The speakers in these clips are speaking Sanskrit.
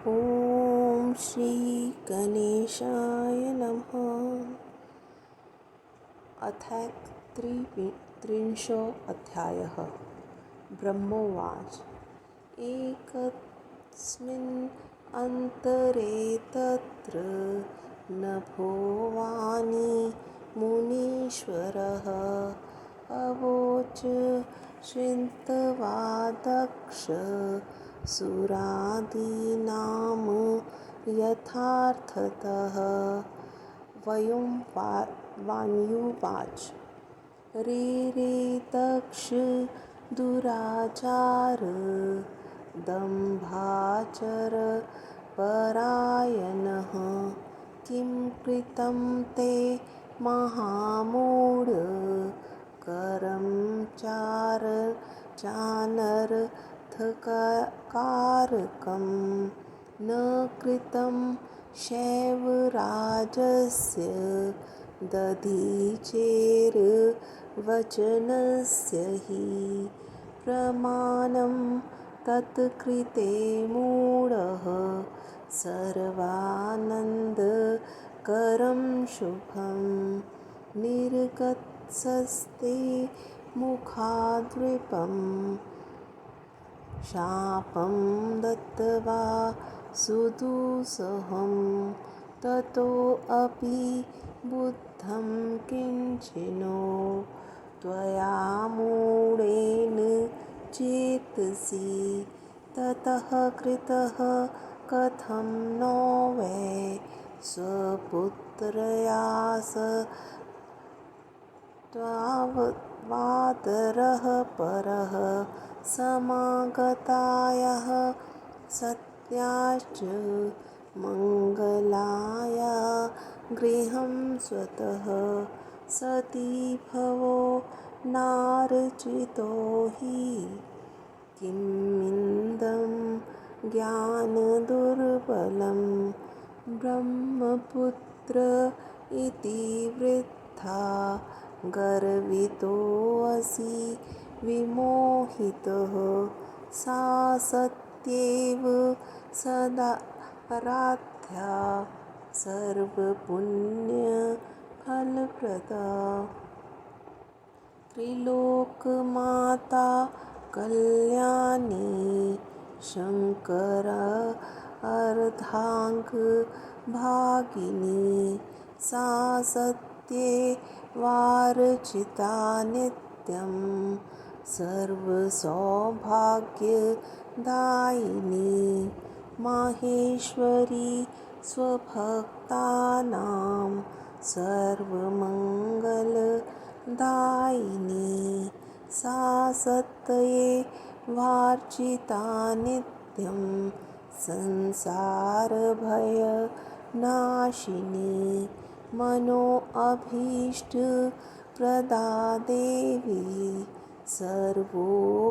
ॐ श्री गणेशाय नमः। अथ त्रिंशोऽध्यायः। ब्रह्मोवाच। एकस्मिन् अन्तरे तत्र नभोवाणी मुनीश्वरः अवोच श्रुत्वा दक्ष सुरादीनां यथार्थतः। वायुवाच। रे दक्ष दुराचार दम्भाचर परायणः किं कृतं ते महामूढ करं चानर्थकारकं न कृतं शैवराजस्य दधीचेर्वचनस्य हि प्रमाणं तत्कृते मूढः सर्वानन्दकरं शुभं निर्गतस्ते मुखाद्विपं शापं दत्त्वा सुदुःसहं ततोऽपि बुद्धं किञ्चिनो त्वया मूढेन चेतसि ततः कृतः कथं नो वै स्वपुत्रया त्वावादरः परः समागतायाः सत्याश्च मङ्गलाय गृहं स्वतः सती भवो नार्चितो हि किमिदं ज्ञानदुर्बलं ब्रह्मपुत्र इति वृथा गर्वितोऽसि विमोहितः सा सत्येव सदाराध्या सर्वपुण्यफलप्रदा त्रिलोकमाता कल्याणी शङ्कर अर्धाङ्गभागिनी सा सत्ये वार्चिता नित्यं सर्वसौभाग्यदायिनी माहेश्वरी स्वभक्तानां सर्वमङ्गलदायिनी सा सत्ये वार्चिता नित्यं संसारभयनाशिनी मनोऽभीष्टप्रदा देवी सर्वोपद्रवहारिणी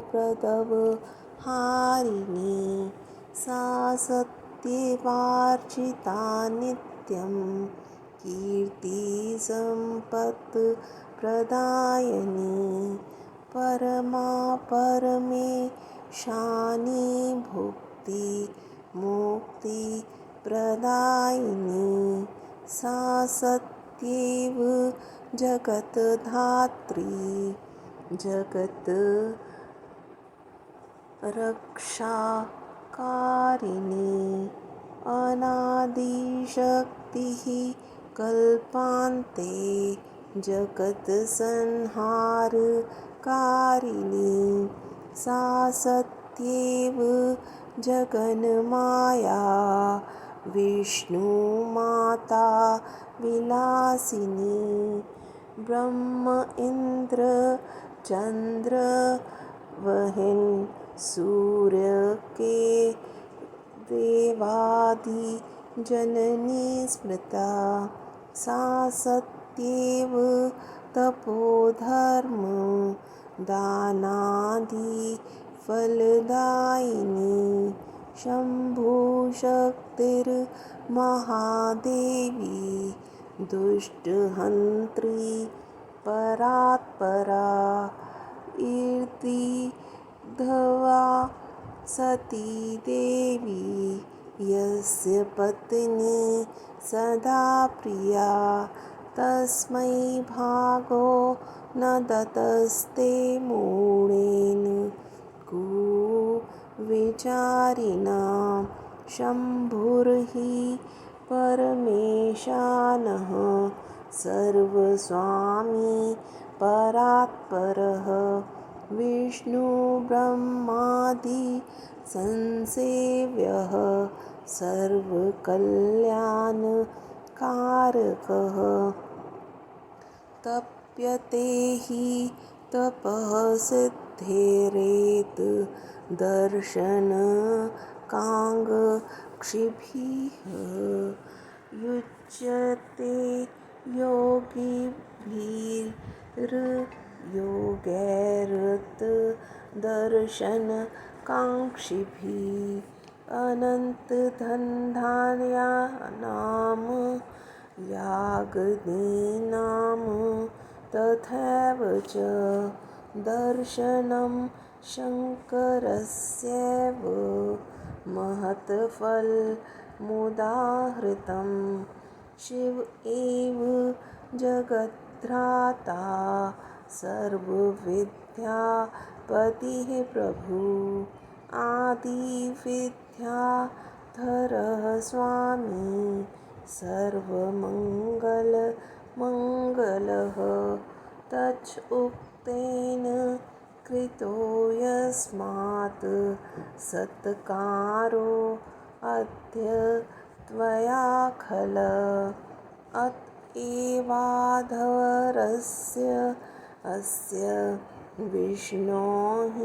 सा सत्ये वार्चिता नित्यं कीर्तिसम्पत्प्रदायिनी परमा परमेशानी भुक्तिमुक्तिप्रदायिनी सा सत्येव जगद्धात्री जगद्रक्षाकारिणी अनादिशक्तिः कल्पान्ते जगत्संहारकारिणी सा सत्येव जगन्माया विष्णुमाता विलासिनी ब्रह्म इन्द्र चन्द्र वहिन् सूर्यके देवादि जननी स्मृता सा सत्येव तपोधर्म दानादि फलदायिनी शम्भुशक्तिर्महादेवी दुष्टहन्त्री परात्परा ईर्तिधवा सती देवी यस्य पत्नी सदा प्रिया तस्मै भागो न दत्तस्ते मूढेन कुविचारिणां शम्भुर्हि परमेशानः सर्वस्वामी परात्परः विष्णुब्रह्मादि संसेव्यः सर्वकल्याणकारकः तप्यते हि तपः सिद्धेरेत् दर्शनकाङ्क्षिभिः युज्यते योगिभिर्योगैरुत दर्शनकाङ्क्षिभिः अनन्तधन्धान्यानां यागदीनां तथैव च दर्शनं शङ्करस्यैव महत्फलमुदाहृतं शिव एव जगद्धाता सर्वविद्यापतिः प्रभुः आदिविद्याधरः स्वामी सर्वमङ्गलमङ्गलः तच्च उक्तेन कृतो यस्मात् सत्कारो अद्य त्वया खल अत एवाधरस्य अस्य विष्णोः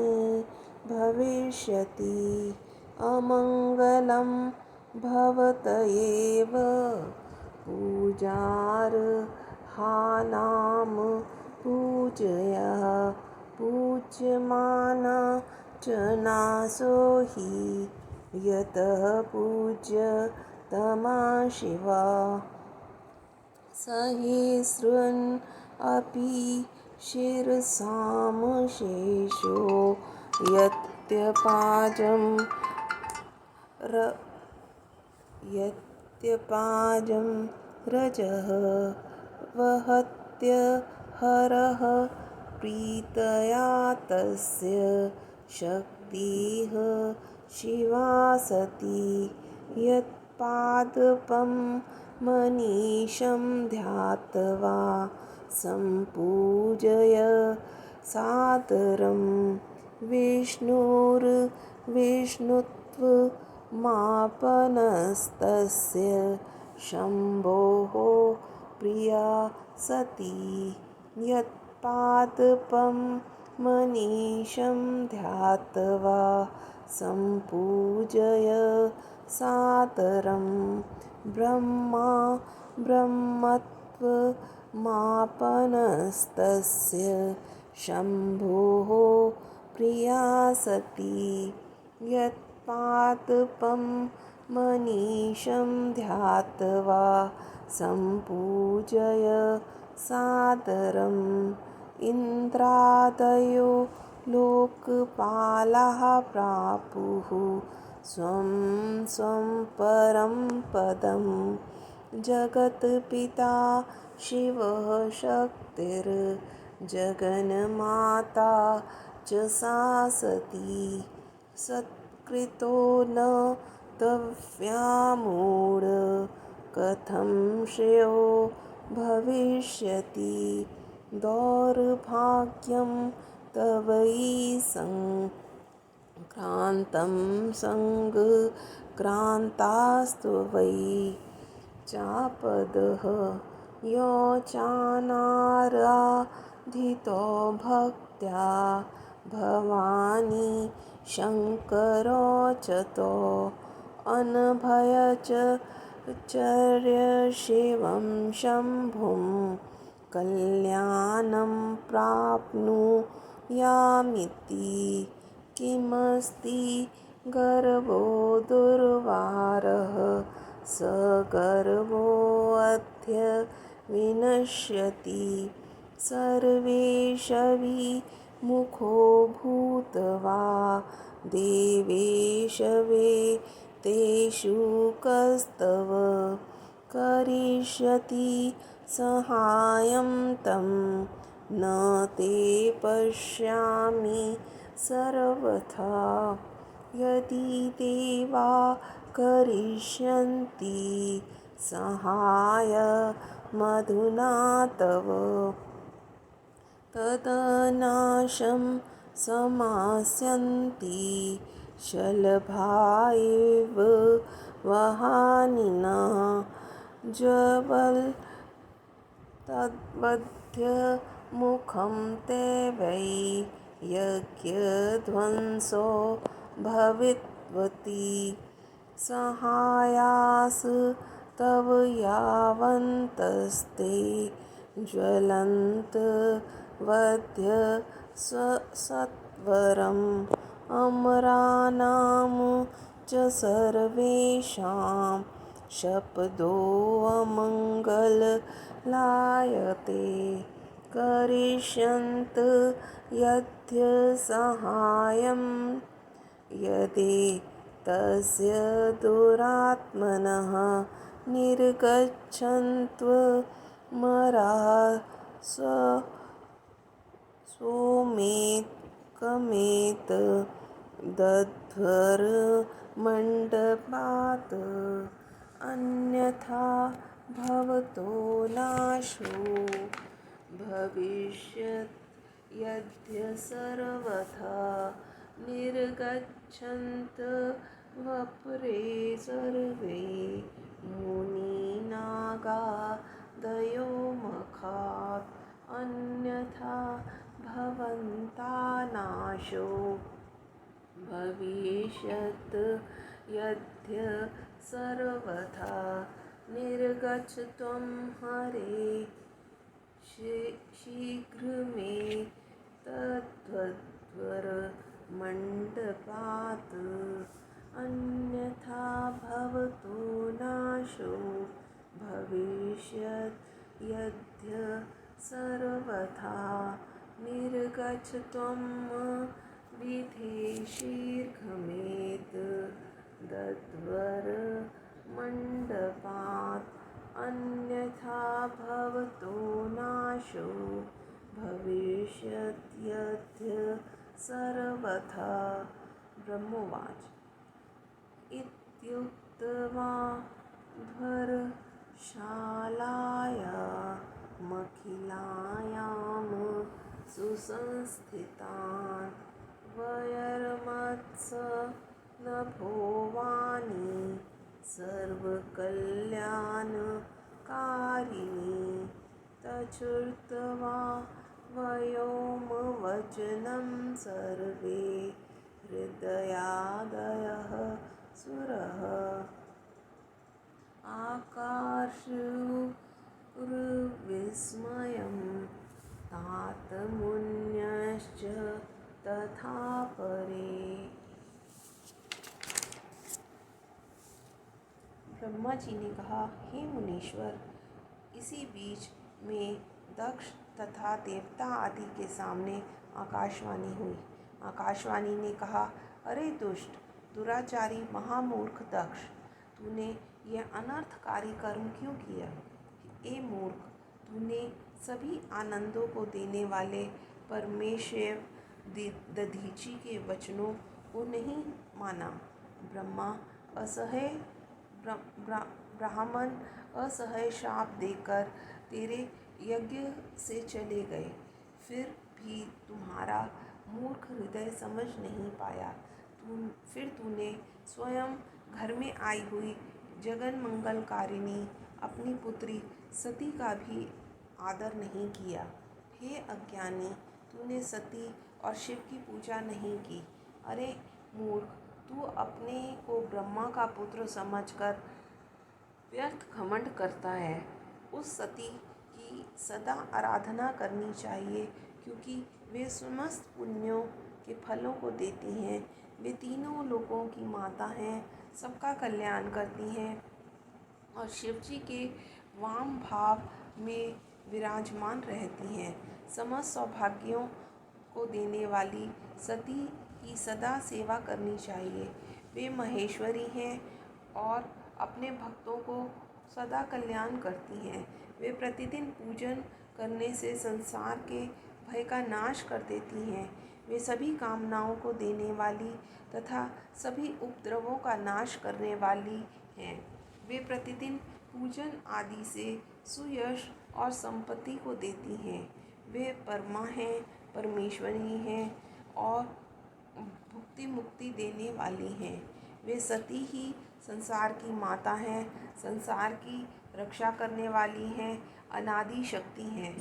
भविष्यति अमङ्गलं भवतयेव पूजार्हानां पूजयः पूज्यमाना च नासो हि यतः पूज्यतमा शिवा सहस्रन् अपि शिरसां शेषो यत्यपाजं रजः वहत्यहरः प्रीतया तस्य शक्तिः शिवा सती यत्पादपं मनीषं ध्यात्वा सम्पूजय सादरं विष्णुत्वमापनस्तस्य शम्भोः प्रिया सती यत्पादपं मनीषं ध्यात्वा सम्पूजय सादरं ब्रह्मत्वमापनस्तस्य शम्भोः प्रिया सती यत्पादपं मनीषं ध्यात्वा सम्पूजय सादरम् इन्द्रादयो लोकपालाः प्रापुः स्वं स्वं परं पदं जगत्पिता शिवः शक्तिर्जगन्माता च सा सती सत्कृतो न तव्यामूढ कथं श्रेयो भविष्यति दौर्भाग्यं तवैसङ्क्रान्तं सङ्क्रान्तास्तु वै चापदः यो चानाराधितो भक्त्या भवानी शङ्करोच्चतो अनभयचर्य शिवं शम्भुं कल्याणं प्राप्नुयामिति किमस्ति गर्वो दुर्वारः स गर्वोऽद्य विनश्यति सर्वेशविमुखो भूत्वा देवेशवे तेषु कस्तव करिष्यति सहायं तं न ते पश्यामि सर्वथा। यदि देवा करिष्यन्ति सहायमधुना तव तदनाशं समास्यन्ति शलभा इव वहानिनः ज्वल तद्वद्यमुखं ते वै यज्ञध्वंसो भविष्यति सहायास तव यावन्तस्ते ज्वलन्त वध्य सत्वरम् अमराणां च सर्वेषां शपथोऽमङ्गलायते करिष्यन्त यद्य सहायं यदि तस्य दुरात्मनः निर्गच्छन्त्वमराः सोमेकमेत दध्वरमण्डपात् अन्यथा भवतो नाशो भविष्यत् यद्य सर्वथा निर्गच्छन्त वप्रे सर्वे मुनिनागादयो मखात् अन्यथा भवन्ता नाशो भविष्यत् यद्य सर्वथा निर्गच्छत्वं हरे शीघ्रमेतद्वद्वरमण्डपात् अन्यथा भवतो नाशो भविष्यत् यद्य सर्वथा निर्गच्छत्वं विधेशीर्घमेतद्वरमण्डपात् अन्यथा भवतो नाशो भविष्यत् यद्य सर्वथा। ब्रह्मोवाच इत्युक्त्वा ध्वरशालायामखिलायां सुसंस्थितान् वयर्मत्स नभोवाणी सर्वकल्याणकारिणी तच्छ्रुत्वा व्योमवचनं सर्वे हृदयादयः सुरः आकार्षुर्विस्मयं तात मुन्यश्च तथा परे। ब्रह्मा जी ने कहा, हे मुनीश्वर, इसी बीच में दक्ष तथा देवता आदि के सामने आकाशवाणी हुई। आकाशवाणी ने कहा, अरे दुष्ट, दुराचारी, महामूर्ख दक्ष, तूने यह अनर्थकारी कर्म क्यों किया? ए मूर्ख, तूने सभी आनंदों को देने वाले परमेश्वर दधीची के वचनों को नहीं माना। ब्राह्मण असह्य शाप देकर तेरे यज्ञ से चले गए, फिर भी तुम्हारा मूर्ख हृदय समझ नहीं पाया। फिर तूने स्वयं घर में आई हुई जगन मंगलकारिणी अपनी पुत्री सती का भी आदर नहीं किया। हे अज्ञानी, तूने सती और शिव की पूजा नहीं की। अरे मूर्ख, तू अपने को ब्रह्मा का पुत्र समझकर व्यर्थ घमंड करता है। उस सती की सदा आराधना करनी चाहिए, क्योंकि वे समस्त पुण्यों के फलों को देती हैं। वे तीनों लोकों की माता हैं, सबका कल्याण करती हैं और शिवजी के वाम भाव में विराजमान रहती हैं। समस्त सौभाग्यों को देने वाली सती की सदा सेवा करनी चाहिए। वे महेश्वरी हैं और अपने भक्तों को सदा कल्याण करती हैं। वे प्रतिदिन पूजन करने से संसार के भय का नाश कर देती हैं। वे सभी कामनाओं को देने वाली तथा सभी उपद्रवों का नाश करने वाली हैं। वे प्रतिदिन पूजन आदि से सुयश और संपत्ति को देती हैं। वे परमा हैं, परमेश्वरी हैं और भुक्ति मुक्ति देने वाली हैं। वे सती ही संसार की माता हैं, संसार की रक्षा करने वाली हैं, अनादि शक्ति हैं।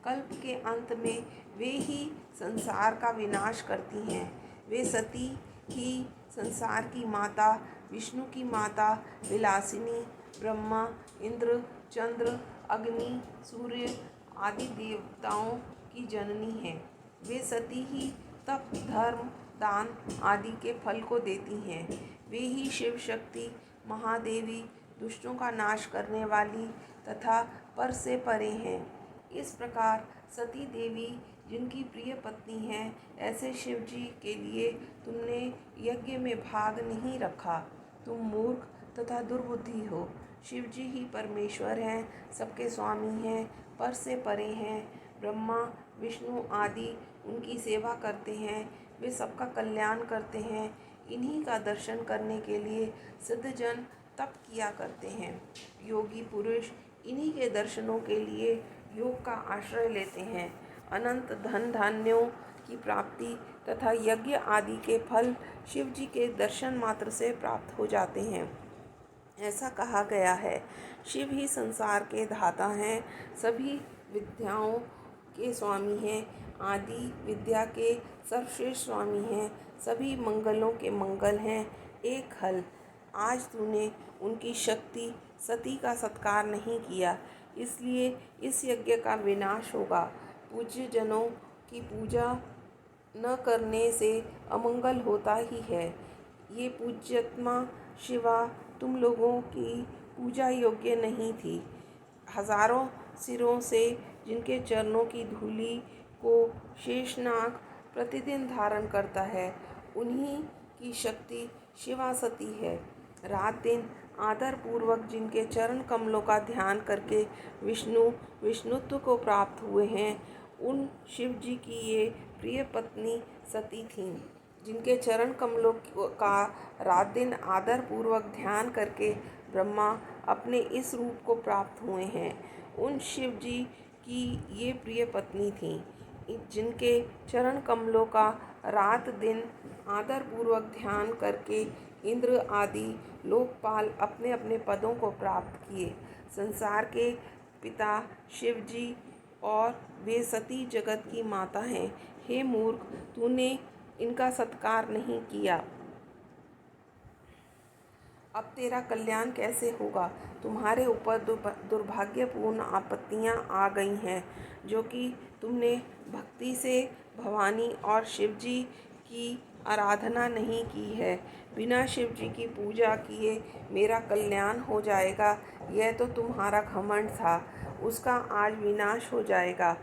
कल्प के अंत में वे ही संसार का विनाश करती हैं। वे सती ही संसार की माता, विष्णु की माता, विलासिनी, ब्रह्मा, इंद्र, चंद्र, अग्नि, सूर्य आदि देवताओं की जननी हैं। वे सती ही तप, धर्म, दान आदि के फल को देती हैं। वे ही शिव शक्ति, महादेवी, दुष्टों का नाश करने वाली तथा पर से परे हैं। इस प्रकार सती देवी जिनकी प्रिय पत्नी हैं, ऐसे शिव जी के लिए तुमने यज्ञ में भाग नहीं रखा। तुम मूर्ख तथा दुर्बुद्धि हो। शिव जी ही परमेश्वर हैं, सबके स्वामी हैं, पर से परे हैं। ब्रह्मा, विष्णु आदि उनकी सेवा करते हैं। वे सबका कल्याण करते हैं। इन्हीं का दर्शन करने के लिए सिद्धजन तप किया करते हैं। योगी पुरुष इन्हीं के दर्शनों के लिए योग का आश्रय लेते हैं। अनंत धन धान्यों की प्राप्ति तथा यज्ञ आदि के फल शिव जी के दर्शन मात्र से प्राप्त हो जाते हैं। ऐसा कहा गया है, शिव ही संसार के धाता हैं, सभी विद्याओं के स्वामी हैं, आदि विद्या के सर्वश्रेष्ठ स्वामी हैं, सभी मंगलों के मंगल हैं। एक हल, आज तूने उनकी शक्ति सती का सत्कार नहीं किया, इसलिए इस यज्ञ का विनाश होगा। पूज्य जनों की पूजा न करने से अमंगल होता ही है। ये पूज्यतमा शिवा तुम लोगों की पूजा योग्य नहीं थी। हजारों सिरों से जिनके चरणों की धूलि को शेषनाग प्रतिदिन धारण करता है, उन्हीं की शक्ति शिवा सती है। रात दिन आदर पूर्वक जिनके चरण कमलों का ध्यान करके विष्णुत्व को प्राप्त हुए हैं, उन शिव जी की ये प्रिय पत्नी सती थीं। जिनके चरण कमलों का रात दिन आदर पूर्वक ध्यान करके ब्रह्मा अपने इस रूप को प्राप्त हुए हैं, उन शिव जी की ये प्रिय पत्नी थीं। जिनके चरण कमलों का रात दिन आदर पूर्वक ध्यान करके इंद्र आदि लोकपाल अपने अपने पदों को प्राप्त किए। संसार के पिता शिव जी और वे सती जगत की माता हैं। हे मूर्ख, तूने इनका सत्कार नहीं किया। अब तेरा कल्याण कैसे होगा? तुम्हारे ऊपर दुर्भाग्यपूर्ण आपत्तियां आ गई हैं, जो कि तुमने भक्ति से भवानी और शिवजी की आराधना नहीं की है। बिना शिवजी की पूजा किए मेरा कल्याण हो जाएगा, यह तो तुम्हारा घमंड था, उसका आज विनाश हो जाएगा।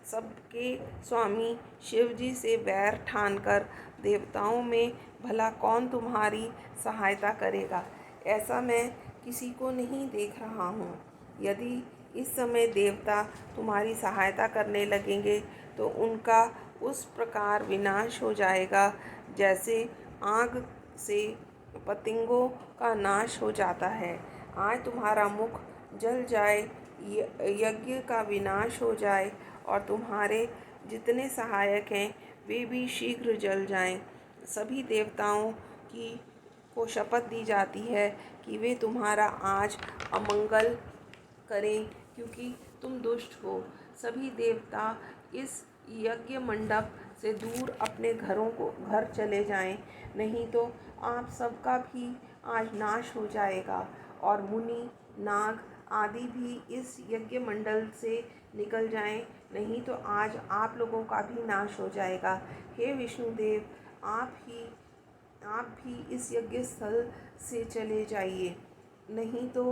सबके स्वामी शिवजी से वैर ठानकर देवताओं में भला कौन तुम्हारी सहायता करेगा? ऐसा मैं किसी को नहीं देख रहा हूँ। यदि इस समय देवता तुम्हारी सहायता करने लगेंगे तो उनका उस प्रकार विनाश हो जाएगा जैसे आग से पतंगों का नाश हो जाता है। आज तुम्हारा मुख जल जाए, यज्ञ का विनाश हो जाए और तुम्हारे जितने सहायक हैं वे भी शीघ्र जल जाएं। सभी देवताओं को शपथ दी जाती है कि वे तुम्हारा आज अमंगल करें, क्योंकि तुम दुष्ट हो। सभी देवता इस यज्ञ मंडप से दूर अपने घर चले जाएं, नहीं तो आप सबका भी आज नाश हो जाएगा और मुनि नाग आदि भी इस यज्ञ मंडल से निकल जाएं, नहीं तो आज आप लोगों का भी नाश हो जाएगा। हे विष्णुदेव, आप भी इस यज्ञ स्थल से चले जाइए, नहीं तो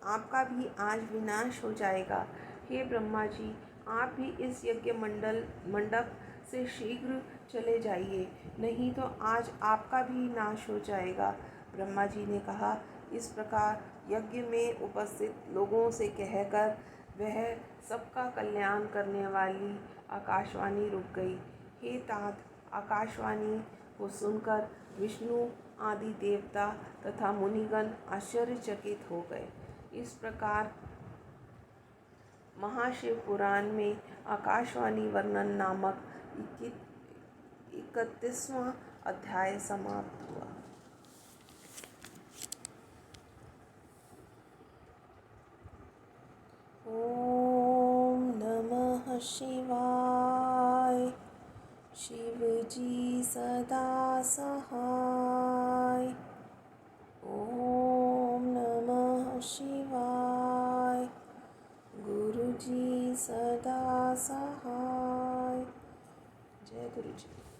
आपका भी आज विनाश हो जाएगा। हे ब्रह्मा जी, आप भी इस यज्ञ मंडप से शीघ्र चले जाइए, नहीं तो आज आपका भी नाश हो जाएगा। ब्रह्मा जी ने कहा। इस प्रकार यज्ञ में उपस्थित लोगों से कहकर वह सबका कल्याण करने वाली आकाशवाणी रुक गई। हे तात, आकाशवाणी को सुनकर विष्णु आदि देवता तथा मुनिगण आश्चर्यचकित हो गए। इस प्रकार महाशिव पुराण में आकाशवाणी वर्णन नामक 31वां अध्याय समाप्त हुआ। ओम नमः शिवाय। शिवजी सदा सहाय। ओम नमः शिवाय। गुरुजी सदा सहाय। जय गुरुजी।